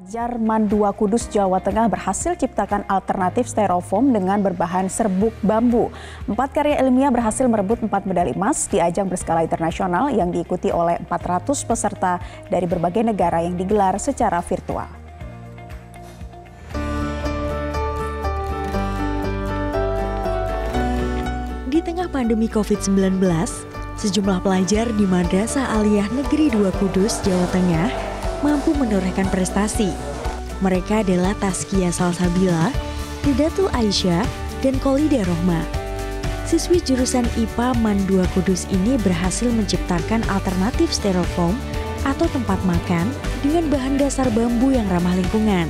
Pelajar MAN 2 Kudus, Jawa Tengah berhasil ciptakan alternatif styrofoam dengan berbahan serbuk bambu. 4 karya ilmiah berhasil merebut 4 medali emas di ajang berskala internasional yang diikuti oleh 400 peserta dari berbagai negara yang digelar secara virtual. Di tengah pandemi COVID-19, sejumlah pelajar di Madrasah Aliyah Negeri 2 Kudus, Jawa Tengah mampu menorehkan prestasi. Mereka adalah Taskia Salsabila, Ridatul Aisyah, dan Kolida Rohma. Siswi jurusan IPA MAN 2 Kudus ini berhasil menciptakan alternatif styrofoam atau tempat makan dengan bahan dasar bambu yang ramah lingkungan.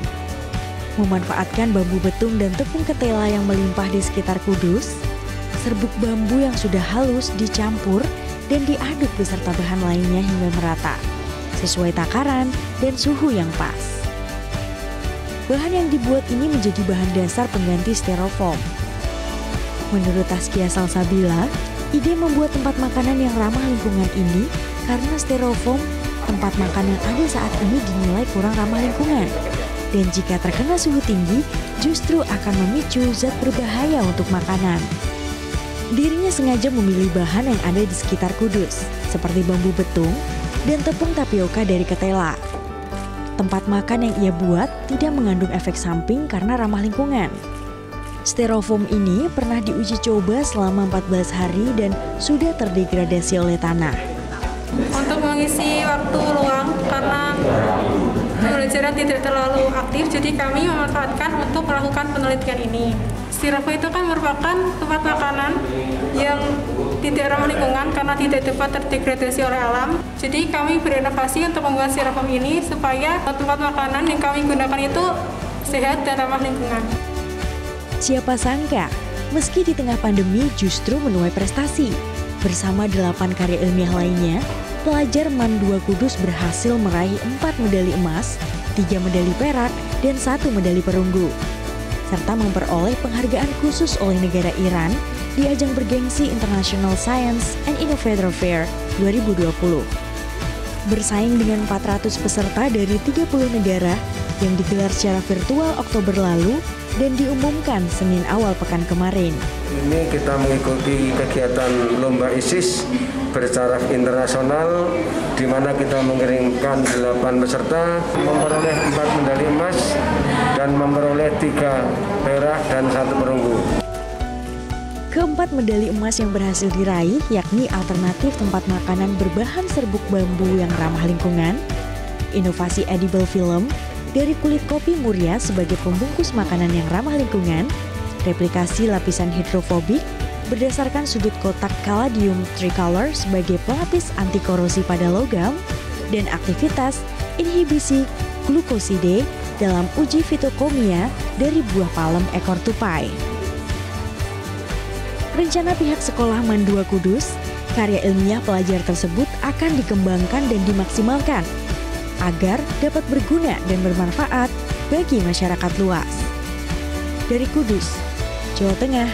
Memanfaatkan bambu betung dan tepung ketela yang melimpah di sekitar Kudus, serbuk bambu yang sudah halus dicampur dan diaduk beserta bahan lainnya hingga merata, sesuai takaran dan suhu yang pas. Bahan yang dibuat ini menjadi bahan dasar pengganti styrofoam. Menurut Taskia Salsabila, ide membuat tempat makanan yang ramah lingkungan ini karena styrofoam tempat makan yang ada saat ini dinilai kurang ramah lingkungan. Dan jika terkena suhu tinggi, justru akan memicu zat berbahaya untuk makanan. Dirinya sengaja memilih bahan yang ada di sekitar Kudus, seperti bambu betung dan tepung tapioka dari ketela. Tempat makan yang ia buat tidak mengandung efek samping karena ramah lingkungan. Styrofoam ini pernah diuji coba selama 14 hari dan sudah terdegradasi oleh tanah. Untuk mengisi waktu luang karena pembelajaran tidak terlalu aktif, jadi kami memanfaatkan untuk melakukan penelitian ini. Styrofoam itu kan merupakan tempat makanan yang tidak ramah lingkungan karena tidak dapat terdegradasi oleh alam. Jadi kami berinovasi untuk membuat styrofoam ini supaya tempat makanan yang kami gunakan itu sehat dan ramah lingkungan. Siapa sangka, meski di tengah pandemi justru menuai prestasi. Bersama 8 karya ilmiah lainnya, pelajar MAN 2 Kudus berhasil meraih 4 medali emas, 3 medali perak, dan 1 medali perunggu, serta memperoleh penghargaan khusus oleh negara Iran di ajang bergengsi International Science and Innovator Fair 2020. Bersaing dengan 400 peserta dari 30 negara yang digelar secara virtual Oktober lalu dan diumumkan Senin awal pekan kemarin. Ini kita mengikuti kegiatan Lomba ISIS bertaraf internasional, di mana kita mengirimkan 8 peserta, memperoleh 4 medali emas dan memperoleh 3 perak dan 1 perunggu. Keempat medali emas yang berhasil diraih yakni alternatif tempat makanan berbahan serbuk bambu yang ramah lingkungan, inovasi edible film dari kulit kopi muria sebagai pembungkus makanan yang ramah lingkungan, replikasi lapisan hidrofobik berdasarkan sudut kotak Caladium Tricolor sebagai pelapis anti korosi pada logam, dan aktivitas inhibisi glukoside dalam uji fitokomia dari buah palem ekor tupai. Rencana pihak sekolah MAN 2 Kudus, karya ilmiah pelajar tersebut akan dikembangkan dan dimaksimalkan agar dapat berguna dan bermanfaat bagi masyarakat luas. Dari Kudus, Jawa Tengah,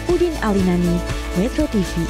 Udin Alinani, Metro TV.